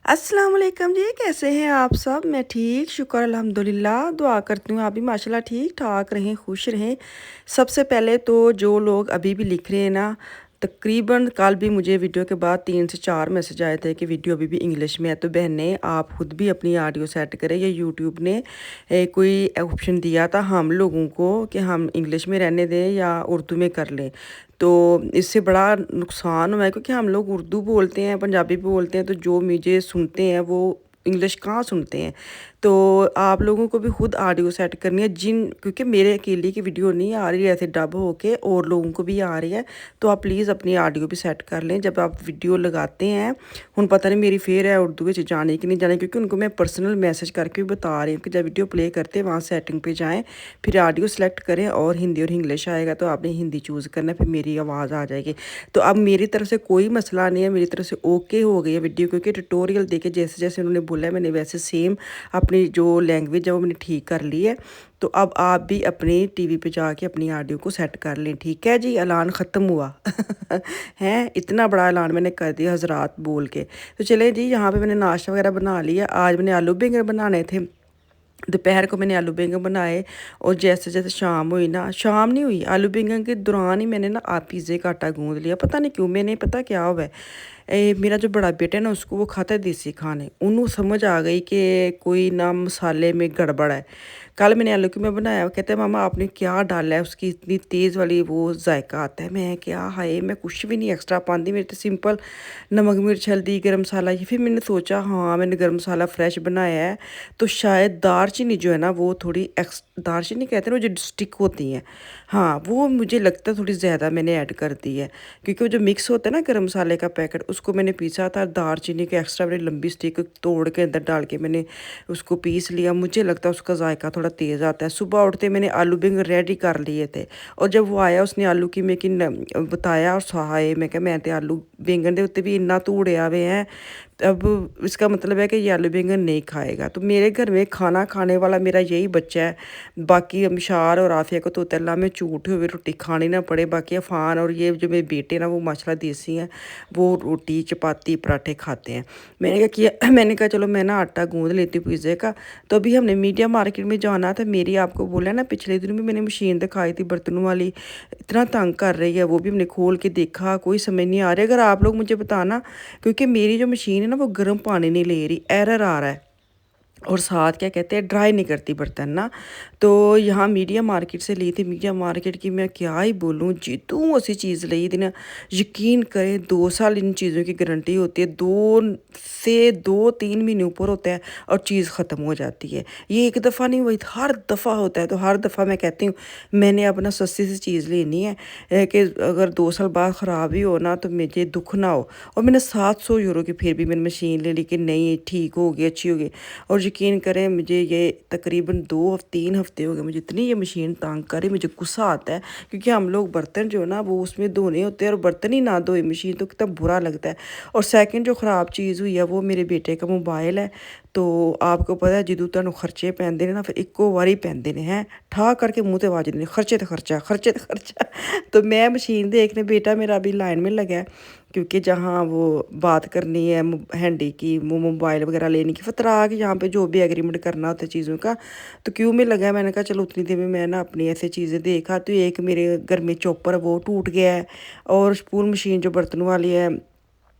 अस्सलाम वालेकुम जी, कैसे हैं आप सब? मैं ठीक, शुक्र अल्हम्दुलिल्लाह। दुआ करती हूँ आप भी माशाल्लाह ठीक-ठाक रहें, खुश रहें। सबसे पहले तो जो लोग अभी भी लिख रहे हैं ना, तकरीबन कल भी मुझे वीडियो के बाद 3 से 4 मैसेज आए थे कि वीडियो अभी भी इंग्लिश में है। तो बहनें, आप खुद भी अपनी ऑडियो सेट करें। ये यूट्यूब ने कोई ऑप्शन दिया था हम लोगों को कि हम इंग्लिश में रहने दें या उर्दू में कर लें। तो इससे बड़ा नुकसान हुआ है क्योंकि हम लोग उर्दू बोलते हैं, पंजाबी बोलते हैं, तो जो मुझे सुनते हैं वो इंग्लिश कहाँ सुनते हैं। तो आप लोगों को भी खुद ऑडियो सेट करनी है क्योंकि मेरे अकेले की वीडियो नहीं आ रही है ऐसे डब होके, और लोगों को भी आ रही है। तो आप प्लीज़ अपनी ऑडियो भी सेट कर लें जब आप वीडियो लगाते हैं। हुन पता नहीं मेरी फेर है उर्दू में जाने कि नहीं जाने, क्योंकि उनको मैं पर्सनल मैसेज करके भी बता रही हूँ कि जब वीडियो प्ले करते हैं वहाँ सेटिंग पे जाएँ, फिर ऑडियो सेलेक्ट करें और हिंदी और इंग्लिश आएगा तो आपने हिंदी चूज़ करना है, फिर मेरी आवाज़ आ जाएगी। तो अब मेरी तरफ से कोई मसला नहीं है, मेरी तरफ से ओके हो गई है वीडियो, क्योंकि ट्यूटोरियल देके जैसे जैसे उन्होंने बोला है मैंने वैसे सेम अपनी जो लैंग्वेज है वो मैंने ठीक कर ली है। तो अब आप भी अपनी टीवी पे जाके अपनी ऑडियो को सेट कर लें, ठीक है जी। ऐलान ख़त्म हुआ हैं, इतना बड़ा ऐलान मैंने कर दिया हज़रात बोल के। तो चलें जी, यहाँ पे मैंने नाश्ता वगैरह बना लिया। आज मैंने आलू बैंगन बनाने थे, दोपहर को मैंने आलू बैंगन बनाए, और जैसे जैसे शाम हुई ना, शाम नहीं हुई, आलू बैंगन के दौरान ही मैंने ना आप पिज़्ज़े का आटा गूँध लिया। पता नहीं क्यों, मैंने पता क्या हुआ है, मेरा जो बड़ा बेटा है ना उसको वो खाता है देसी खाने, उन्हों समझ आ गई कि कोई ना मसाले में गड़बड़ है। कल मैंने आलू की मैं बनाया, वो कहते हैं मामा आपने क्या डाला है, उसकी इतनी तेज़ वाली वो जायका आता है। मैं क्या, हाय मैं कुछ भी नहीं एक्स्ट्रा पाती, मेरे तो सिंपल नमक मिर्च हल्दी गर्म मसाला ही। फिर मैंने सोचा हाँ मैंने गर्म मसाला फ्रेश बनाया है, तो शायद दालचीनी जो है ना वो थोड़ी दालचीनी कहते हैं ना जो स्टिक होती हैं, हाँ वो मुझे लगता है थोड़ी ज़्यादा मैंने ऐड कर दी है, क्योंकि वो जो मिक्स होता है ना गर्म मसाले का पैकेट उसको मैंने पीसा था, दालचीनी के एक्स्ट्रा मैंने लंबी स्टिक तोड़ के अंदर डाल के मैंने उसको पीस लिया। मुझे लगता है उसका जायका थोड़ा तेज़ आता है। सुबह उठते मैंने आलू बैंगन रेडी कर लिए थे, और जब वो आया उसने आलू की मेकिंग बताया, और सहाय मैं क्या, मैं तो आलू बैंगन के उत्ते भी इन्ना धूड़े हुए हैं, अब इसका मतलब है कि ये आलू बैंगन नहीं खाएगा। तो मेरे घर में खाना खाने वाला मेरा यही बच्चा है। बाकी अमशार और आफिया को तो अल्लाह में झूठ हुए रोटी खानी ना पड़े। बाकी अफान और ये जो मेरे बेटे ना वो माशाल्लाह देसी हैं, वो रोटी चपाती पराठे खाते हैं। मैंने क्या किया मैंने कहा चलो मैं ना आटा गूँध लेती हूँ पिज़्ज़े का। तो अभी हमने मीडिया मार्केट में जाना था, मेरी आपको बोला ना पिछले दिन भी मैंने मशीन दिखाई थी बर्तनों वाली, इतना तंग कर रही है, वो भी हमने खोल के देखा, कोई समझ नहीं आ रही। अगर आप लोग मुझे बताना, क्योंकि मेरी जो मशीन है ना वो गर्म पानी नहीं ले रही, एरर आ रहा है, और साथ क्या कहते हैं ड्राई नहीं करती बर्तन ना। तो यहाँ मीडिया मार्केट से ली थी, मीडिया मार्केट की मैं क्या ही बोलूँ, जितू ऐसी चीज़ ली थी ना, यकीन करें 2 साल इन चीज़ों की गारंटी होती है, 2 से 3 महीने ऊपर होता है और चीज़ ख़त्म हो जाती है। ये एक दफ़ा नहीं हुई, हर दफ़ा होता है। तो हर दफ़ा मैं कहती हूँ मैंने अपना सस्ती सी चीज़ लेनी है, कि अगर 2 साल बाद ख़राब ही हो ना तो मुझे दुख ना हो। और मैंने 700 यूरो की फिर भी मैंने मशीन ले ली कि नहीं ठीक होगी, अच्छी होगी। और यकीन करें मुझे ये तकरीबन 2-3 हफ़्ते हो गए, मुझे इतनी ये मशीन तंग करे, मुझे गुस्सा आता है, क्योंकि हम लोग बर्तन जो है ना वो उसमें धोने होते हैं, और बर्तन ही ना धोए मशीन तो कितना बुरा लगता है। और सेकंड जो ख़राब चीज़ हुई है वो मेरे बेटे का मोबाइल है। तो आपको पता है ਜਦੋਂ ਤੁਹਾਨੂੰ खर्चे पैंदे ने ना फिर ਇੱਕੋ ਵਾਰੀ पैंदे ने हैं, ठा करके मुँह ते आवाज़ देनी खर्चे ते खर्चा, खर्चे ते खर्चा। तो मैं मशीन देखने, बेटा मेरा अभी लाइन में लगा है, क्योंकि जहाँ वो बात करनी है हैंडी की, मोबाइल वगैरह लेने की, फतरा कि यहाँ पे जो भी एग्रीमेंट करना होता है चीज़ों का, तो क्यों में लगा है। मैंने कहा चलो उतनी देर में मैं ना अपनी ऐसे चीज़ें देखा, तो एक मेरे घर में चॉपर वो टूट गया है, और स्पून मशीन जो बर्तनों वाली है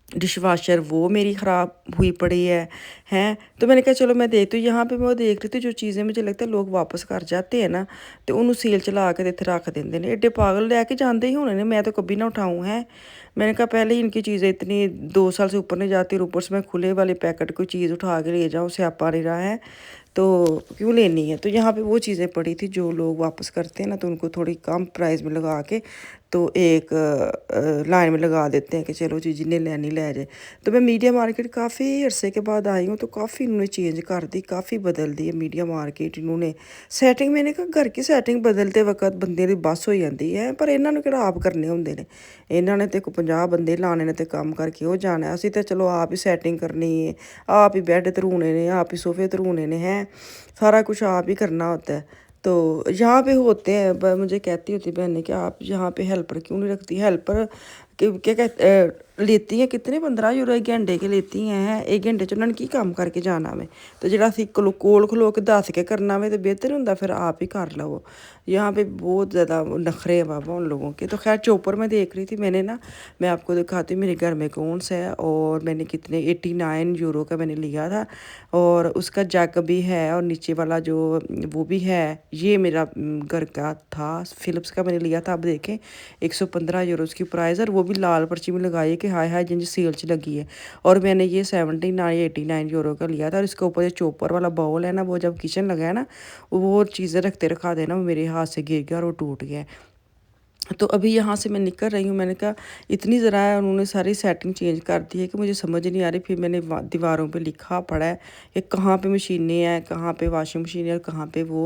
डिशवाशर वो मेरी ख़राब हुई पड़ी है हैं। तो मैंने कहा चलो मैं देखती हूँ। यहाँ पे मैं वो देख रही थी जो चीज़ें मुझे लगता है लोग वापस कर जाते हैं ना, तो उन्होंने सेल चला के इतने रख देंगे ने, एडे पागल लैके जाते ही होने ने, मैं तो कभी ना उठाऊँ हैं। मैंने कहा पहले ही इनकी चीज़ें इतनी 2 साल से ऊपर नहीं जाती, और ऊपर से मैं खुले वाले पैकेट कोई चीज़ उठा के ले जाऊँ, स्यापा नहीं रहा है, तो क्यों लेनी है। तो यहाँ पे वो चीज़ें पड़ी थी जो लोग वापस करते हैं ना, तो उनको थोड़ी कम प्राइस में लगा के तो एक लाइन में लगा देते हैं कि चलो जी जिन्हें लेनी ले जाए। तो मैं मीडिया मार्केट काफ़ी अरसे के बाद आई हूँ, तो काफ़ी इन्होंने चेंज कर दी, काफ़ी बदल दी है मीडिया मार्केट इन्होंने। सैटिंग मैंने कहा घर की सैटिंग बदलते वक्त बंदे की बस हो जाती है, पर इन्होंने किहड़ा आप करने होंगे ने, इन्होंने तो 50 बंदे लाने ने, तो काम करके हो जाना है। असी तो चलो आप ही सैटिंग करनी है, आप ही बैड धरूने ने, आप ही सोफे धरूने ने हैं, सारा कुछ आप ही करना होता है। तो यहाँ पे होते हैं मुझे कहती होती बहन ने कि आप यहाँ पे हेल्पर क्यों नहीं रखती, हेल्पर क्या कहते लेती हैं कितने 15 यूरो 1 घंटे के लेती हैं। 1 घंटे च उन्होंने की काम करके जाना वे, तो ਜਿਹੜਾ ਅਸੀਂ ਕੋਲ ਖਲੋ ਕੇ ਦੱਸ के करना वे तो बेहतर ਹੁੰਦਾ फिर आप ही कर लो। यहाँ पे बहुत ज़्यादा नखरे हैं बाबा उन लोगों के। तो खैर चोपर मैं देख रही थी, मैंने ना मैं आपको दिखाती हूँ मेरे घर में कौन सा है, और मैंने कितने 89 यूरो का मैंने लिया था, और उसका जग भी है और नीचे वाला जो वो भी है। ये मेरा घर का था, फिलिप्स का मैंने लिया था। अब देखें 115 यूरो उसकी प्राइस, और वो भी लाल पर्ची में लगाई है कि हाय हाय जिन सेल च लगी है। और मैंने ये 89 89 यूरो का लिया था। और इसके ऊपर जो चोपर वाला बाउल है ना, वो जब किचन लगा है ना, वो चीज़ें रखते रखा देना वो मेरे हाथ से गिर गया और वो टूट गया। तो अभी यहाँ से मैं निकल रही हूँ। मैंने कहा इतनी ज़रा है, उन्होंने सारी सेटिंग चेंज कर दी है कि मुझे समझ नहीं आ रही। फिर मैंने दीवारों पे लिखा पड़ा है कि कहाँ पे मशीनें हैं, कहाँ पे वॉशिंग मशीन है और कहाँ पे वो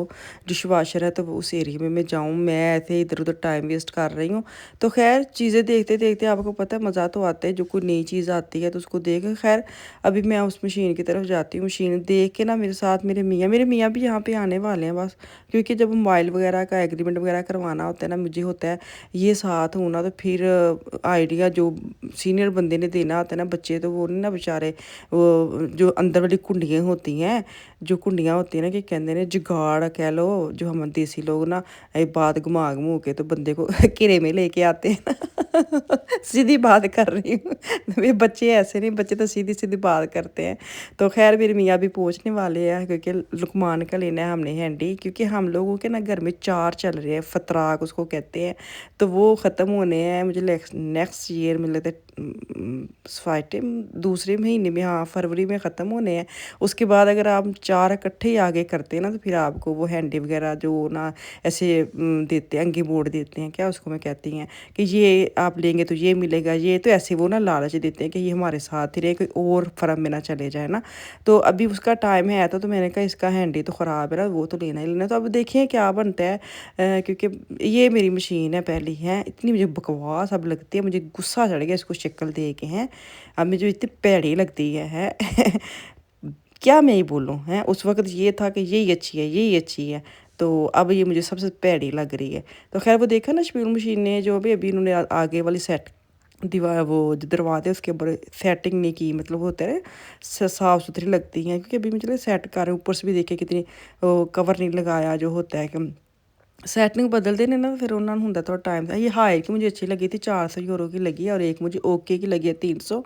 डिश वाशर है, तो वो उस एरिया में मैं जाऊँ। मैं ऐसे इधर उधर टाइम वेस्ट कर रही हूँ। तो खैर चीज़ें देखते देखते आपको पता है मज़ा तो आता है, जो कोई नई चीज़ आती है तो उसको देख। खैर अभी मैं उस मशीन की तरफ जाती हूँ। मशीन देख के ना मेरे साथ मेरे मियाँ भी यहाँ पे आने वाले हैं बस, क्योंकि जब मोबाइल वगैरह का एग्रीमेंट वगैरह करवाना होता है ना, मुझे होता है ये साथ होना, तो फिर आइडिया जो सीनियर बंदे ने देना होता है ना, बच्चे तो वो नहीं ना बेचारे, वो जो अंदर वाली कुंडियाँ होती हैं, जो कुंडियाँ होती हैं ना, कि कहते हैं जुगाड़ कह लो, जो हम देसी लोग ना एक बात घुमा घमू के तो बंदे को घेरे में लेके आते हैं ना। सीधी बात कर रही हूँ। वे बच्चे ऐसे नहीं, बच्चे तो सीधी सीधी बात करते हैं। तो खैर मेरे मियाँ भी पहुँचने वाले हैं, क्योंकि लुकमान का लेना है हमने हैंडी, क्योंकि हम लोगों के ना घर में 4 चल रहे हैं, फतराक उसको कहते हैं। तो वो ख़त्म होने हैं मुझे नेक्स्ट ईयर, मुझे लगता है फाइटे दूसरे महीने में, हाँ फरवरी में ख़त्म होने हैं। उसके बाद अगर आप 4 इकट्ठे ही आगे करते हैं ना, तो फिर आपको वो हैंडी वगैरह जो ना ऐसे देते हैं, अंगी बोर्ड देते हैं, क्या उसको मैं कहती हैं, कि ये आप लेंगे तो ये मिलेगा, ये तो ऐसे वो ना लालच देते हैं कि ये हमारे साथ ही रहे, कोई और फर्म में ना चले जाए ना। तो अभी उसका टाइम है, तो मैंने कहा इसका हैंडी तो ख़राब है ना, वो तो लेना ही लेना। तो अब देखिए क्या बनता है, क्योंकि ये मेरी मशीन है पहली है, इतनी मुझे बकवास अब लगती है, मुझे गुस्सा चढ़ गया इसको शक्ल दे के हैं। अब मुझे इतनी भैड़ी लगती है। क्या मैं ही बोलूँ हैं, उस वक्त ये था कि यही अच्छी है, यही अच्छी है, तो अब ये मुझे सबसे भैड़ी लग रही है। तो खैर वो देखा ना स्पिल मशीन ने जो भी अभी इन्होंने आगे वाली सेट दीवार वो जो दरवाजे उसके ऊपर सेटिंग नहीं की, मतलब होता है साफ़ सुथरी लगती हैं, क्योंकि अभी मुझे सेट कर रहे हैं। ऊपर से भी देखे कितनी कवर नहीं लगाया, जो होता है कि सैटनिंग बदलते ने ना, फिर उन्होंने होंगे थोड़ा टाइम था। ये हायर की मुझे अच्छी लगी थी, 400 यूरो की लगी है, और एक मुझे ओके की लगी है 300।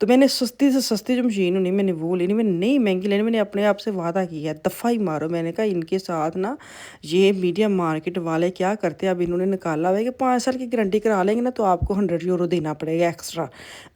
तो मैंने सस्ती से सस्ती जो मशीन होनी मैंने वो लेनी, मैंने नहीं महंगी लेनी। मैंने अपने आप से वादा किया है दफ़ा ही मारो, मैंने कहा इनके साथ ना ये मीडिया मार्केट वाले क्या करते हैं। अब इन्होंने निकाला हुआ है कि 5 साल की गारंटी करा लेंगे ना, तो आपको 100 यूरो देना पड़ेगा एक्स्ट्रा।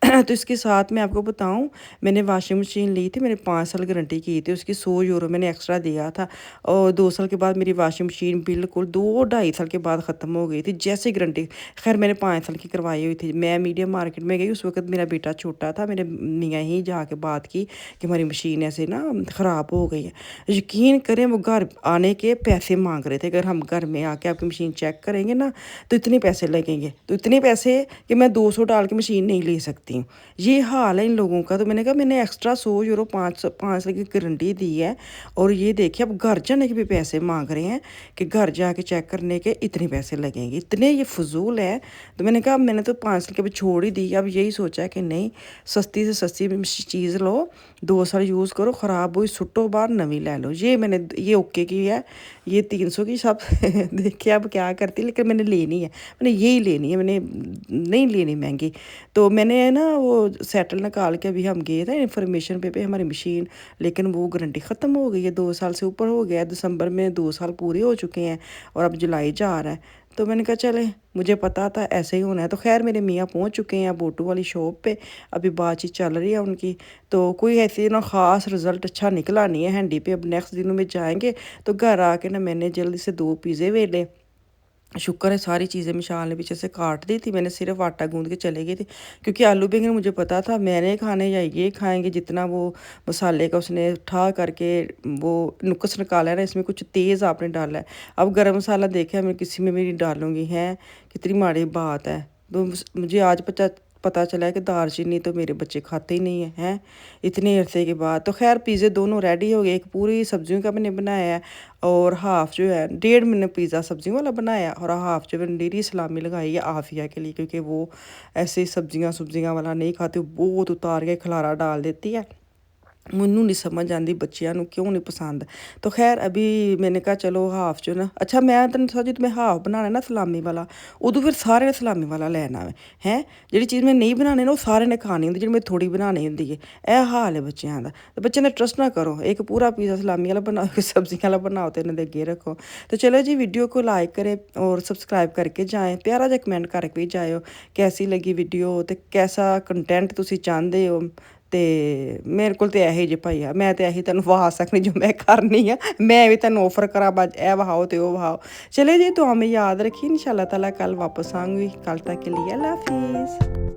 तो इसके साथ मैं आपको बताऊँ, मैंने वाशिंग मशीन ली थी, मैंने 5 साल गारंटी की थी, उसकी 100 यूरो मैंने एक्स्ट्रा दिया था। और 2 साल के बाद मेरी वाशिंग मशीन बिल्कुल 2 ढाई साल के बाद ख़त्म हो गई थी, जैसे गारंटी। खैर मैंने 5 साल की करवाई हुई थी। मैं मीडिया मार्केट में गई, उस वक्त मेरा बेटा छोटा था, मेरे मियाँ ही जाके बात की कि हमारी मशीन ऐसे ना ख़राब हो गई है। यकीन करें वो घर आने के पैसे मांग रहे थे, अगर हम घर में आके आपकी मशीन चेक करेंगे ना तो इतने पैसे लगेंगे, तो इतने पैसे कि मैं 200 डाल के मशीन नहीं ले सकती हूँ। ये हाल है इन लोगों का। तो मैंने कहा मैंने एक्स्ट्रा 100 यूरो 5 साल की गारंटी दी है, और ये देखिए अब घर जाने के भी पैसे मांग रहे हैं कि घर जाके चेक करने के इतने पैसे लगेंगे, इतने ये फजूल है। तो मैंने कहा मैंने तो 5 साल के भी छोड़ ही दी। अब यही सोचा कि नहीं, सस्ती से सस्ती चीज़ लो, 2 साल यूज़ करो, ख़राब हुई सुट्टो बाहर, नवी ले लो। ये मैंने ये ओके की है, ये 300 की सब। देखिए अब क्या करती, लेकिन मैंने लेनी है, मैंने यही लेनी है, मैंने नहीं लेनी महंगी। तो मैंने ना वो सेटल निकाल के अभी हम गए थे इन्फॉर्मेशन पे हमारी मशीन, लेकिन वो गारंटी ख़त्म हो गई है, 2 साल से ऊपर हो गया है। दिसंबर में 2 साल पूरे हो चुके हैं, और अब जुलाई जा रहा है। तो मैंने कहा चले, मुझे पता था ऐसे ही होना है। तो खैर मेरे मियाँ पहुँच चुके हैं बोटू वाली शॉप पे, अभी बातचीत चल रही है उनकी। तो कोई ऐसी ना ख़ास रिज़ल्ट अच्छा निकला नहीं है हैंडी पे। अब नेक्स्ट दिनों में जाएंगे, तो घर आके ना मैंने जल्दी से 2 पिज़्ज़े वेले। शुक्र है सारी चीज़ें मिशाल ने पीछे से काट दी थी, मैंने सिर्फ आटा गूंद के चले गई थी, क्योंकि आलू बैंगन मुझे पता था मैंने खाने या ये खाएंगे। जितना वो मसाले का उसने ठा करके वो नुक्स निकाला है ना, इसमें कुछ तेज़ आपने डाला है। अब गरम मसाला देखा मैं किसी में भी नहीं डालूँगी, हैं कितनी माड़ी बात है। तो मुझे आज पता पता चला कि दालचीनी तो मेरे बच्चे खाते ही नहीं है हैं इतने अरसे के बाद। तो खैर पिज़्ज़े दोनों रेडी हो गए, एक पूरी सब्जियों का मैंने बनाया है और हाफ़ जो है 1.5 मैंने पिज़्ज़ा सब्जियों वाला बनाया और हाफ़ जो मैंने निरी सलामी लगाई है आफ़िया के लिए, क्योंकि वो ऐसे सब्जियां वाला नहीं खाती, बहुत उतार के खलारा डाल देती है। ਮੈਨੂੰ ਨਹੀਂ ਸਮਝ ਆਉਂਦੀ ਬੱਚਿਆਂ ਨੂੰ ਕਿਉਂ ਨਹੀਂ ਪਸੰਦ। ਤਾਂ ਖੈਰ ਅਭੀ ਮੈਨੇ ਕਹਾ ਚਲੋ ਹਾਫ ਜੋ ਨਾ ਅੱਛਾ ਮੈਂ ਤੈਨੂੰ ਦੱਸਾਂ ਜਦੋਂ ਮੈਂ ਹਾਫ ਬਣਾਉਣਾ ਨਾ ਸਲਾਮੀ ਵਾਲਾ, ਉਦੋਂ ਫਿਰ ਸਾਰਿਆਂ ਨੇ ਸਲਾਮੀ ਵਾਲਾ ਲੈਣਾ ਹੈ ਜਿਹੜੀ ਚੀਜ਼ ਮੈਂ ਨਹੀਂ ਬਣਾਉਣੀ ਨਾ ਉਹ ਸਾਰਿਆਂ ਨੇ ਖਾਣੀ ਹੁੰਦੀ, ਜਿਹੜੀ ਮੈਂ ਥੋੜੀ ਬਣਾਉਣੀ ਹੁੰਦੀ ਹੈ। ਇਹ ਹਾਲ ਹੈ ਬੱਚਿਆਂ ਦਾ। ਤੇ ਬੱਚਿਆਂ ਨੇ ਟਰਸਟ ਨਾ ਕਰੋ, ਇੱਕ ਪੂਰਾ ਪੀਜ਼ਾ ਸਲਾਮੀ ਵਾਲਾ ਬਣਾਓ, ਇੱਕ सब्जी वाला बनाओ तो इन्हें ਅੱਗੇ ਰੱਖੋ। तो चलो जी वीडियो को लाइक करें और सब्सक्राइब करके जाएँ, प्यारा जिहा कमेंट करके भी जाओ कैसी लगी वीडियो ਤੇ कैसा कंटेंट ਤੁਸੀਂ ਚਾਹੁੰਦੇ ਹੋ। ਤੇ ਮੇਰੇ ਕੋਲ ਤੇ ਇਹੋ ਜਿਹੇ ਭਾਈ ਆ, ਮੈਂ ਤੇ ਇਹੀ ਤੈਨੂੰ ਵਹਾ ਸਕਦੀ ਜੋ ਮੈਂ ਕਰਨੀ ਆ, ਮੈਂ ਵੀ ਤੈਨੂੰ ਆਫਰ ਕਰਾਂ ਬਸ ਇਹ ਵਹਾਓ ਤੇ ਉਹ ਵਹਾਓ। ਚਲੇ ਜੀ ਦੁਆ में याद रखिए, इंशाल्लाह ताला कल वापस आऊँगी। कल तक के लिए अल्लाह हाफिज़।